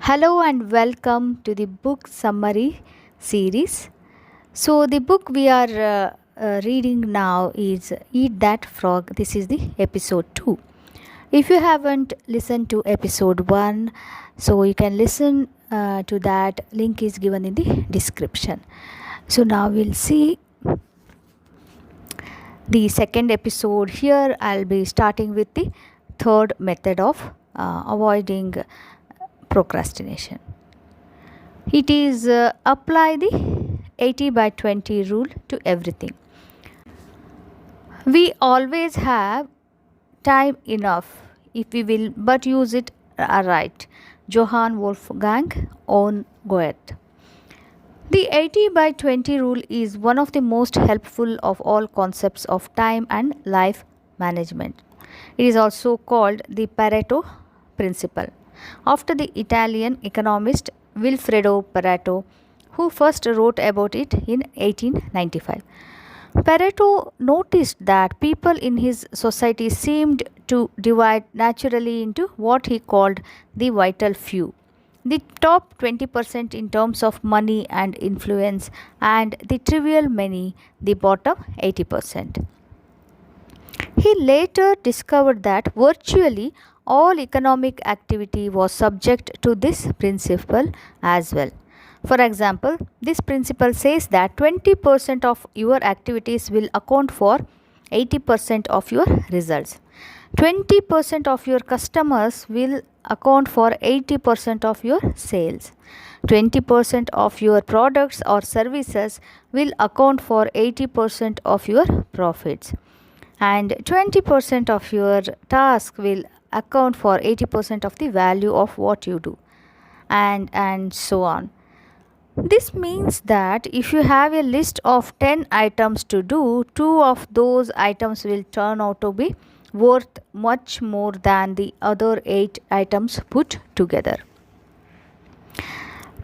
Hello and welcome to the book summary series. So, the book we are reading now is Eat That Frog. This is the episode 2. If you haven't listened to episode 1, so you can listen to that. Link is given in the description. So, now we'll see the second episode. Here I'll be starting with the third method of avoiding procrastination. It is apply the 80 by 20 rule to everything. We always have time enough if we will but use it right. Johann Wolfgang von Goethe. The 80 by 20 rule is one of the most helpful of all concepts of time and life management. It is also called the Pareto principle, after the Italian economist Vilfredo Pareto, who first wrote about it in 1895. Pareto noticed that people in his society seemed to divide naturally into what he called the vital few, the top 20% in terms of money and influence, and the trivial many, the bottom 80%. He later discovered that virtually all economic activity was subject to this principle as well. For example, this principle says that 20% of your activities will account for 80% of your results. 20% of your customers will account for 80% of your sales. 20% of your products or services will account for 80% of your profits. And 20% of your task will account for 80% of the value of what you do, and so on. This means that if you have a list of 10 items to do, 2 of those items will turn out to be worth much more than the other 8 items put together.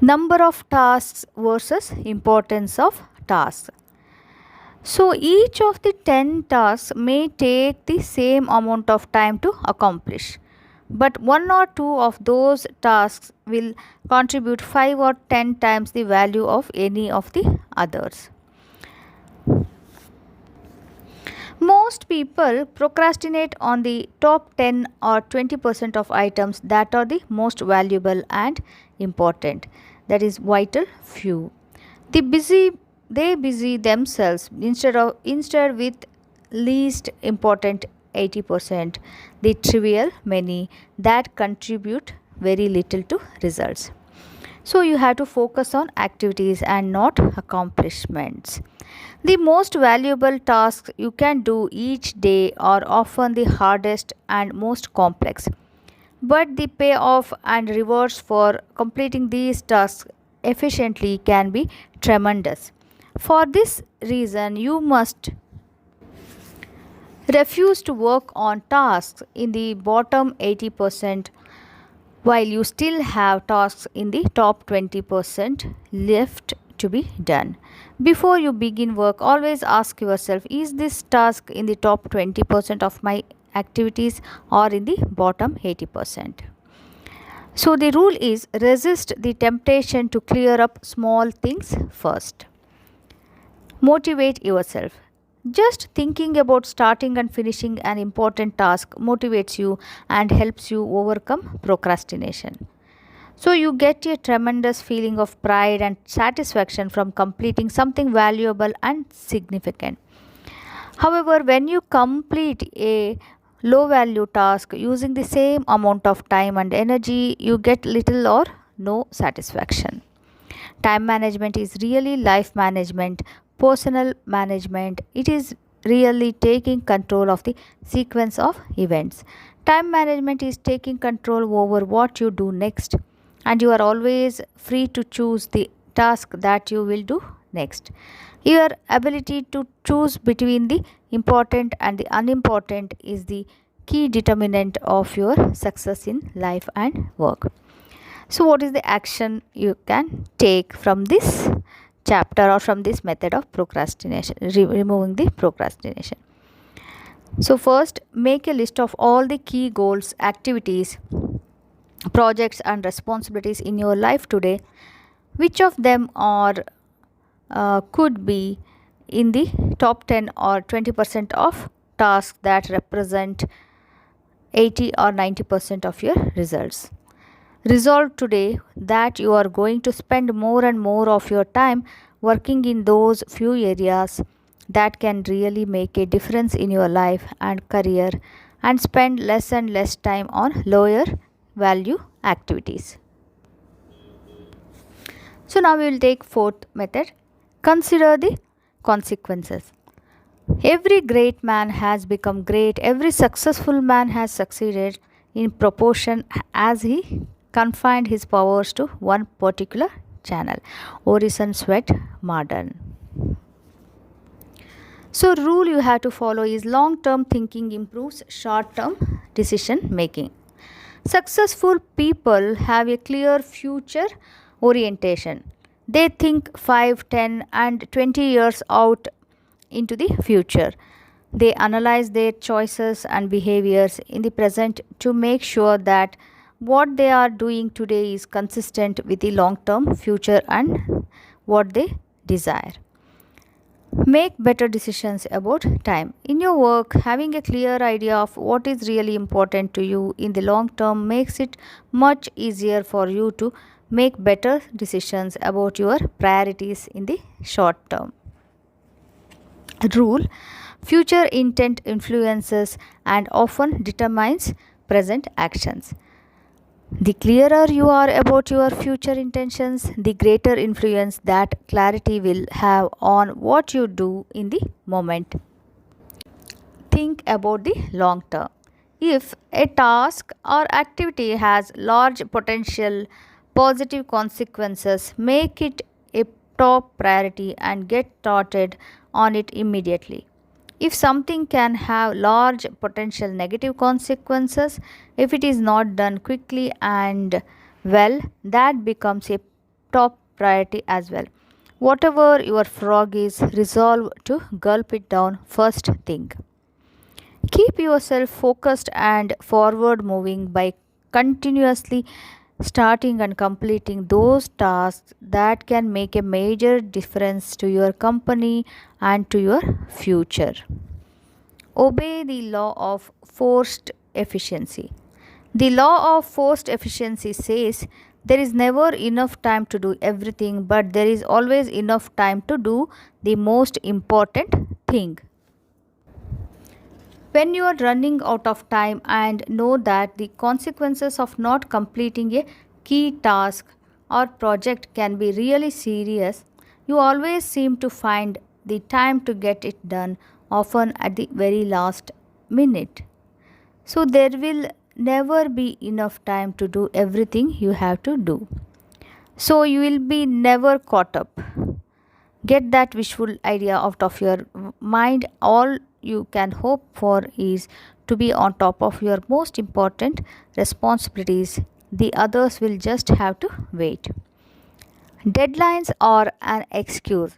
Number of tasks versus importance of tasks. So each of the 10 tasks may take the same amount of time to accomplish, but 1 or 2 of those tasks will contribute 5 or 10 times the value of any of the others. Most people procrastinate on the top 10 or 20% of items that are the most valuable and important, that is vital few. They busy themselves instead with least important 80%, the trivial many that contribute very little to results. So you have to focus on activities and not accomplishments. The most valuable tasks you can do each day are often the hardest and most complex, but the payoff and rewards for completing these tasks efficiently can be tremendous. For this reason, you must refuse to work on tasks in the bottom 80% while you still have tasks in the top 20% left to be done. Before you begin work, always ask yourself, is this task in the top 20% of my activities or in the bottom 80%? So the rule is resist the temptation to clear up small things first. Motivate yourself. Just thinking about starting and finishing an important task motivates you and helps you overcome procrastination. So, you get a tremendous feeling of pride and satisfaction from completing something valuable and significant. However, when you complete a low value task using the same amount of time and energy, you get little or no satisfaction. Time management is really life management, personal management. It is really taking control of the sequence of events. Time management is taking control over what you do next, and you are always free to choose the task that you will do next. Your ability to choose between the important and the unimportant is the key determinant of your success in life and work. So, what is the action you can take from this chapter or from this method of procrastination, removing the procrastination. So, first, make a list of all the key goals, activities, projects, and responsibilities in your life today. Which of them are could be in the top 10 or 20% of tasks that represent 80 or 90% of your results. Resolve today that you are going to spend more and more of your time working in those few areas that can really make a difference in your life and career, and spend less and less time on lower value activities. So now we will take fourth method. Consider the consequences. Every great man has become great. Every successful man has succeeded in proportion as he confined his powers to one particular channel. Orison Swett, Modern. So, rule you have to follow is long-term thinking improves short-term decision making. Successful people have a clear future orientation. They think 5, 10, and 20 years out into the future. They analyze their choices and behaviors in the present to make sure that what they are doing today is consistent with the long term future and what they desire. Make better decisions about time. In your work, having a clear idea of what is really important to you in the long term makes it much easier for you to make better decisions about your priorities in the short term. Rule: future intent influences and often determines present actions. The clearer you are about your future intentions, the greater influence that clarity will have on what you do in the moment. Think about the long term. If a task or activity has large potential positive consequences, make it a top priority and get started on it immediately. If something can have large potential negative consequences, if it is not done quickly and well, that becomes a top priority as well. Whatever your frog is, resolve to gulp it down first thing. Keep yourself focused and forward moving by continuously starting and completing those tasks that can make a major difference to your company and to your future. Obey the law of forced efficiency. The law of forced efficiency says there is never enough time to do everything, but there is always enough time to do the most important thing. When you are running out of time and know that the consequences of not completing a key task or project can be really serious, you always seem to find the time to get it done, often at the very last minute. So, there will never be enough time to do everything you have to do. So, you will be never caught up. Get that visual idea out of your mind. All you can hope for is to be on top of your most important responsibilities. The others will just have to wait. Deadlines are an excuse.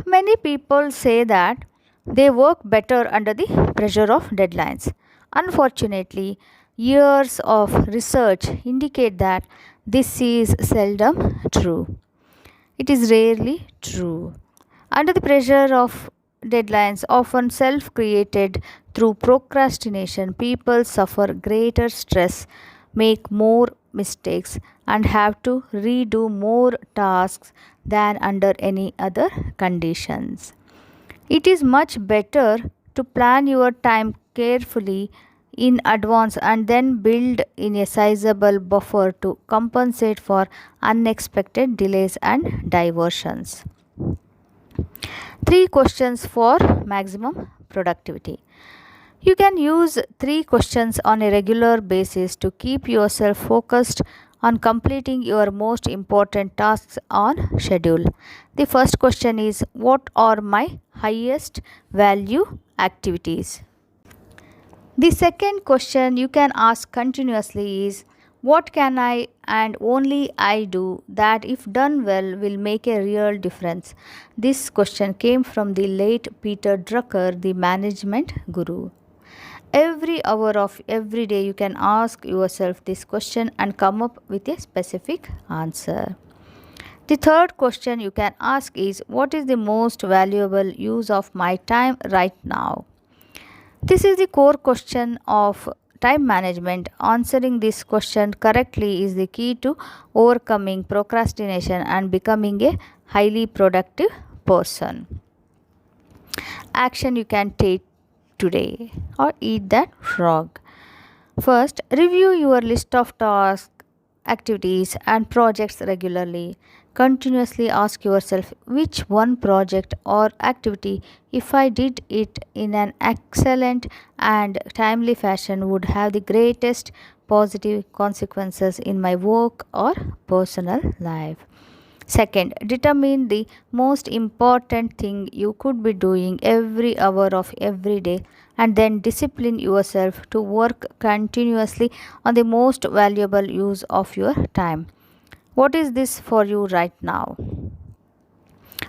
Many people say that they work better under the pressure of deadlines. Unfortunately, years of research indicate that this is seldom true. It is rarely true. Under the pressure of deadlines, often self created through procrastination, people suffer greater stress, make more mistakes, and have to redo more tasks than under any other conditions. It is much better to plan your time carefully in advance and then build in a sizable buffer to compensate for unexpected delays and diversions. Three questions for maximum productivity. You can use three questions on a regular basis to keep yourself focused on completing your most important tasks on schedule. The first question is: what are my highest value activities? The second question you can ask continuously is: What can I and only I do that, if done well, will make a real difference? This question came from the late Peter Drucker, the management guru. Every hour of every day, you can ask yourself this question and come up with a specific answer. The third question you can ask is, what is the most valuable use of my time right now? This is the core question of time management. Answering this question correctly is the key to overcoming procrastination and becoming a highly productive person. Action you can take today, or eat that frog. First, review your list of tasks, activities, and projects regularly. Continuously ask yourself which one project or activity, if I did it in an excellent and timely fashion, would have the greatest positive consequences in my work or personal life. Second, determine the most important thing you could be doing every hour of every day, and then discipline yourself to work continuously on the most valuable use of your time. What is this for you right now?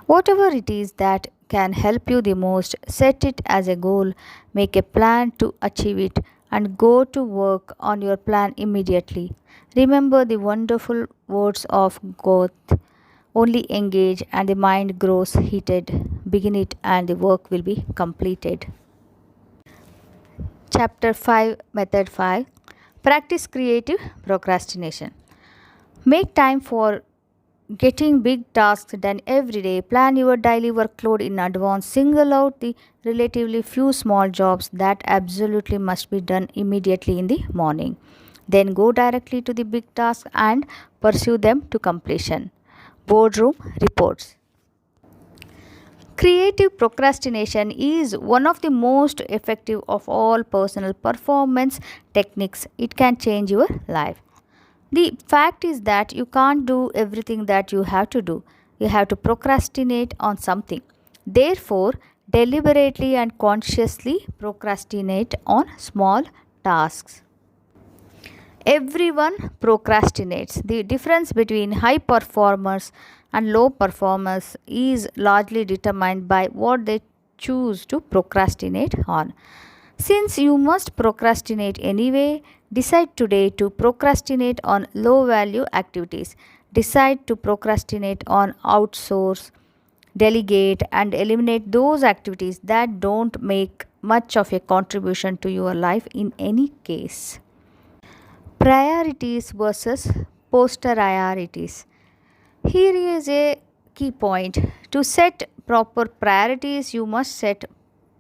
Whatever it is that can help you the most, set it as a goal, make a plan to achieve it, and go to work on your plan immediately. Remember the wonderful words of Goethe: only engage and the mind grows heated. Begin it and the work will be completed. Chapter 5, Method 5: Practice creative procrastination. Make time for getting big tasks done every day. Plan your daily workload in advance. Single out the relatively few small jobs that absolutely must be done immediately in the morning. Then go directly to the big tasks and pursue them to completion. Boardroom reports. Creative procrastination is one of the most effective of all personal performance techniques. It can change your life. The fact is that you can't do everything that you have to do. You have to procrastinate on something. Therefore, deliberately and consciously procrastinate on small tasks. Everyone procrastinates. The difference between high performers and low performers is largely determined by what they choose to procrastinate on. Since you must procrastinate anyway, decide today to procrastinate on low value activities. Decide to procrastinate on outsource, delegate, and eliminate those activities that don't make much of a contribution to your life in any case. Priorities versus posteriorities. Here is a key point. To set proper priorities, you must set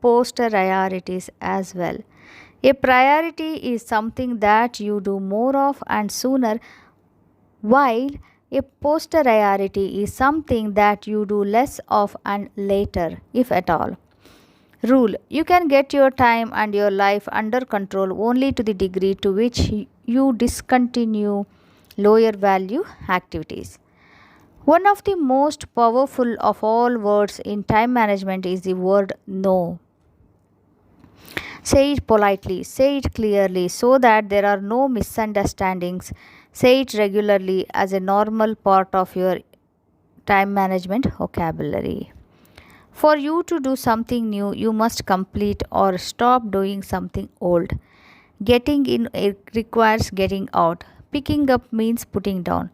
posteriorities as well. A priority is something that you do more of and sooner, while a posteriority is something that you do less of and later, if at all. Rule: you can get your time and your life under control only to the degree to which you discontinue lower value activities. One of the most powerful of all words in time management is the word no. Say it politely, say it clearly so that there are no misunderstandings. Say it regularly as a normal part of your time management vocabulary. For you to do something new, you must complete or stop doing something old. Getting in requires getting out. Picking up means putting down.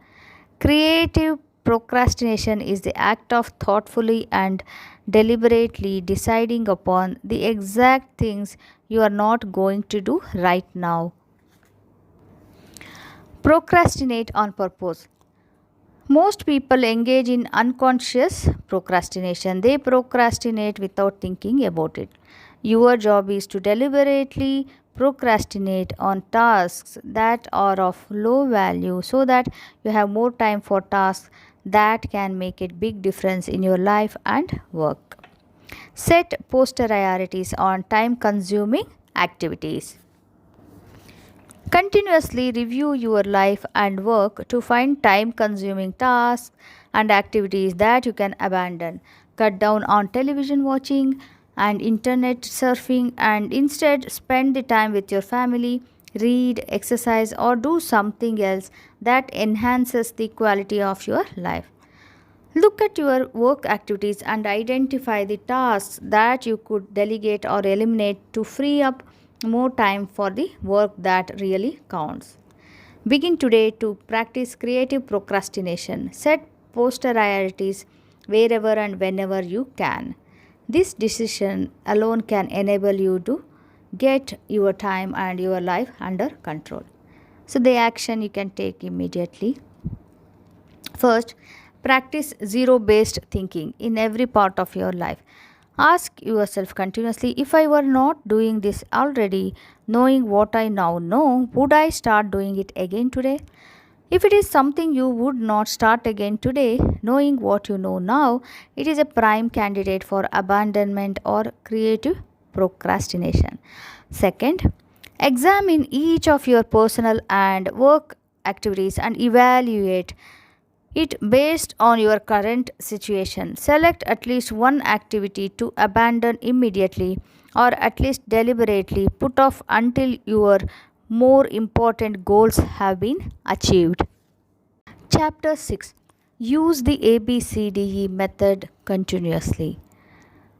Creative procrastination is the act of thoughtfully and deliberately deciding upon the exact things you are not going to do right now. Procrastinate on purpose. Most people engage in unconscious procrastination. They procrastinate without thinking about it. Your job is to deliberately procrastinate on tasks that are of low value so that you have more time for tasks that can make a big difference in your life and work. Set posteriorities on time consuming activities. Continuously review your life and work to find time consuming tasks and activities that you can abandon. Cut down on television watching and internet surfing and instead spend the time with your family, read, exercise, or do something else that enhances the quality of your life. Look at your work activities and identify the tasks that you could delegate or eliminate to free up more time for the work that really counts. Begin today to practice creative procrastination. Set poster priorities wherever and whenever you can. This decision alone can enable you to get your time and your life under control. So, the action you can take immediately. First, practice zero based thinking in every part of your life. Ask yourself continuously, if I were not doing this already, knowing what I now know, would I start doing it again today? If it is something you would not start again today, knowing what you know now, it is a prime candidate for abandonment or creative procrastination. Second, examine each of your personal and work activities and evaluate it based on your current situation. Select at least one activity to abandon immediately or at least deliberately put off until your more important goals have been achieved. Chapter 6. Use the ABCDE method continuously.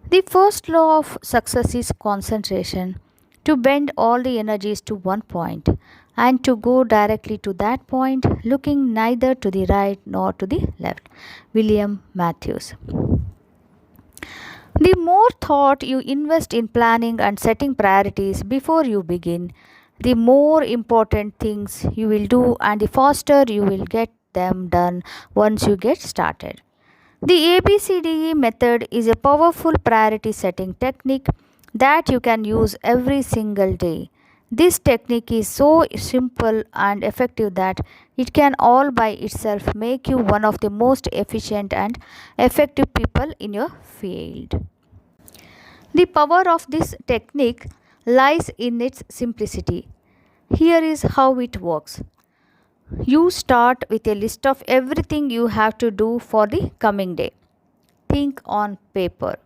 The first law of success is concentration. To bend all the energies to one point and to go directly to that point, looking neither to the right nor to the left. William Matthews. The more thought you invest in planning and setting priorities before you begin, the more important things you will do and the faster you will get them done once you get started. The ABCDE method is a powerful priority setting technique that you can use every single day. This technique is so simple and effective that it can all by itself make you one of the most efficient and effective people in your field. The power of this technique lies in its simplicity. Here is how it works. You start with a list of everything you have to do for the coming day. Think on paper.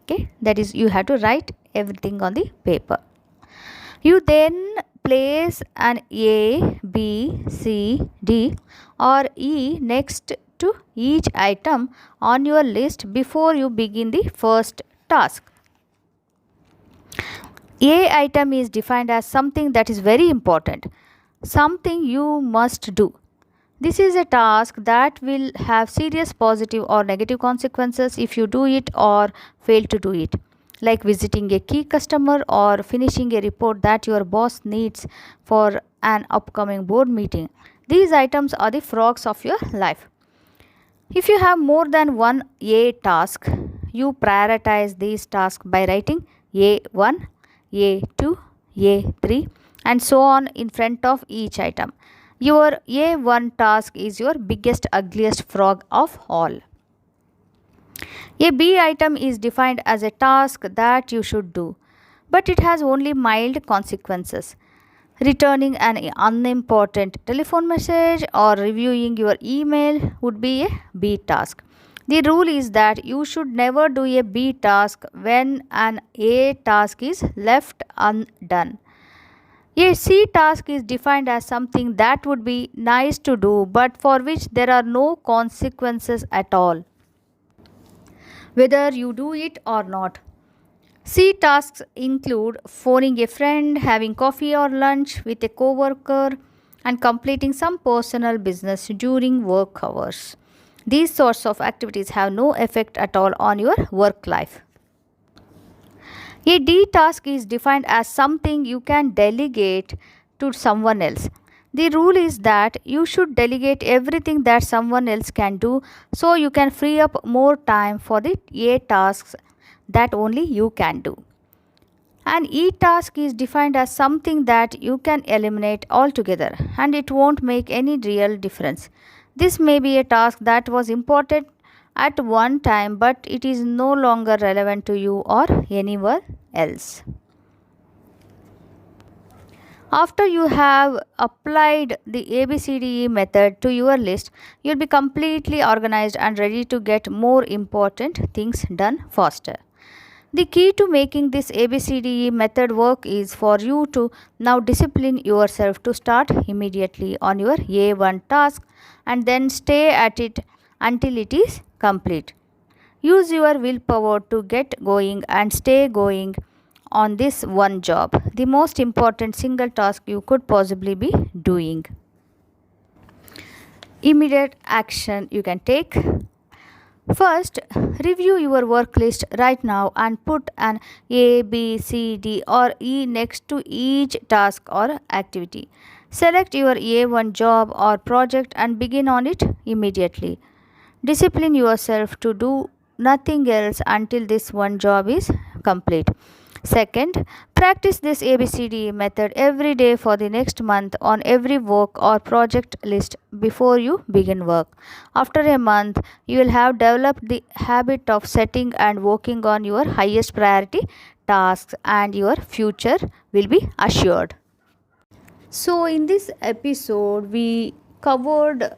Okay, that is, you have to write everything on the paper. You then place an A, B, C, D, or E next to each item on your list before you begin the first task. A item is defined as something that is very important, something you must do. This is a task that will have serious positive or negative consequences if you do it or fail to do it, like visiting a key customer or finishing a report that your boss needs for an upcoming board meeting. These items are the frogs of your life. If you have more than one A task, you prioritize these tasks by writing A1, A2, A3, and so on in front of each item. Your A1 task is your biggest, ugliest frog of all. A B item is defined as a task that you should do, but it has only mild consequences. Returning an unimportant telephone message or reviewing your email would be a B task. The rule is that you should never do a B task when an A task is left undone. A C task is defined as something that would be nice to do but for which there are no consequences at all, whether you do it or not. C tasks include phoning a friend, having coffee or lunch with a coworker, and completing some personal business during work hours. These sorts of activities have no effect at all on your work life. A D task is defined as something you can delegate to someone else. The rule is that you should delegate everything that someone else can do so you can free up more time for the A tasks that only you can do. An E task is defined as something that you can eliminate altogether and it won't make any real difference. This may be a task that was important at one time but it is no longer relevant to you or anyone else. After you have applied the ABCDE method to your list, you'll be completely organized and ready to get more important things done faster. The key to making this ABCDE method work is for you to now discipline yourself to start immediately on your A1 task and then stay at it until it is complete. Use your willpower to get going and stay going on this one job, the most important single task you could possibly be doing. Immediate action you can take. First, review your work list right now and put an A, B, C, D, or E next to each task or activity. Select your A1 job or project and begin on it immediately. Discipline yourself to do nothing else until this one job is complete. Second, practice this ABCD method every day for the next month on every work or project list before you begin work. After a month, you will have developed the habit of setting and working on your highest priority tasks, and your future will be assured. So, in this episode, we covered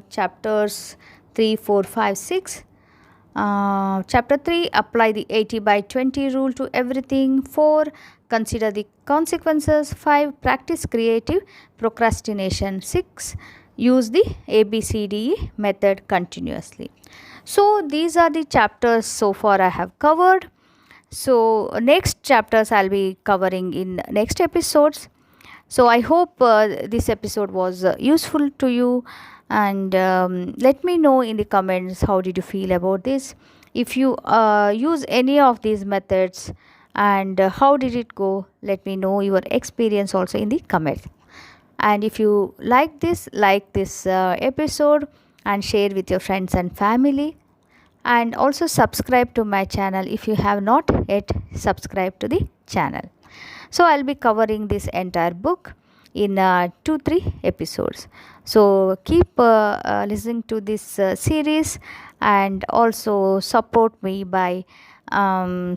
chapters 3, 4, 5, 6. Chapter 3, apply the 80 by 20 rule to everything. 4, consider the consequences. 5, practice creative procrastination. 6, use the ABCDE method continuously. So, these are the chapters so far I have covered. So, next chapters I'll be covering in next episodes. So, I hope this episode was useful to you, and let me know in the comments how did you feel about this. If you use any of these methods, and how did it go, let me know your experience also in the comments. And if you like this episode, and share with your friends and family, and also subscribe to my channel if you have not yet subscribed to the channel. So I'll be covering this entire book in 2-3 episodes. So keep listening to this series, and also support me by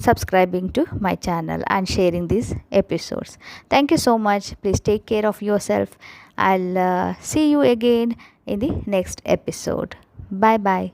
subscribing to my channel and sharing these episodes. Thank you so much. Please take care of yourself. I'll see you again in the next episode. Bye bye.